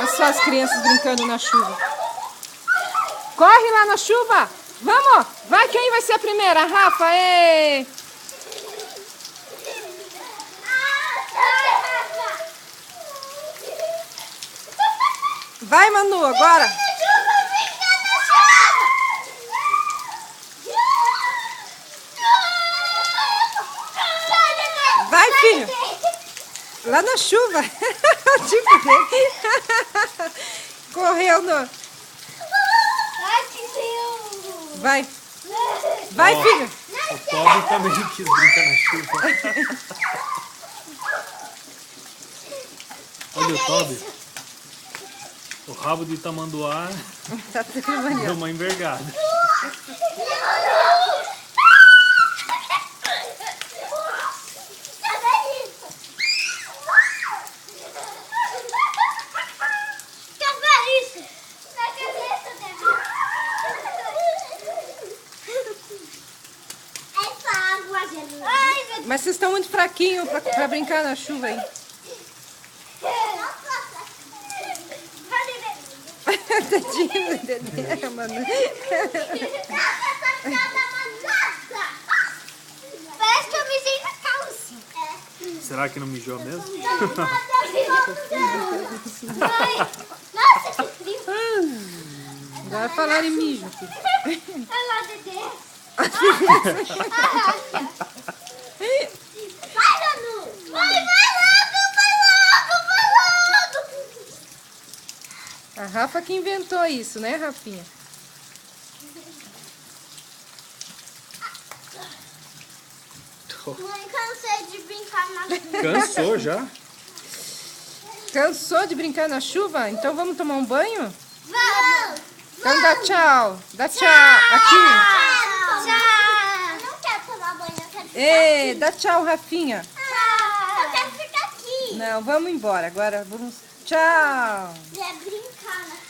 Olha só as crianças brincando na chuva. Corre lá na chuva. Vamos. Vai, quem vai ser a primeira? A Rafa. Ei. Vai, Manu, agora. Vai, filho. Lá na chuva. Correu no... Vai. Vai, ó, filho. O Toby também quis brincar na chuva. Olha o Toby. O rabo de tamanduá Tá trabalhando. deu uma envergada. Mas vocês estão muito fraquinhos pra brincar na chuva aí. Tadinho, Dedé, mano. Parece que eu mijei na calça. Será que não mijou mesmo? Nossa, que frio. Agora falaram em mijo, filho. Olha lá, Dedé. Vai, Manu. Vai logo, vai logo, vai logo. A Rafa que inventou isso, né, Rafinha? Mãe, cansei de brincar na chuva. Cansou já? Cansou de brincar na chuva? Então vamos tomar um banho? Vamos. Então dá tchau. Dá tchau. Aqui. Tchau. Eu não quero tomar banho, eu quero ficar Ei, dá tchau, Rafinha. Tchau. Eu quero ficar aqui. Não, vamos embora. Agora vamos... Tchau. É brincar na chuva.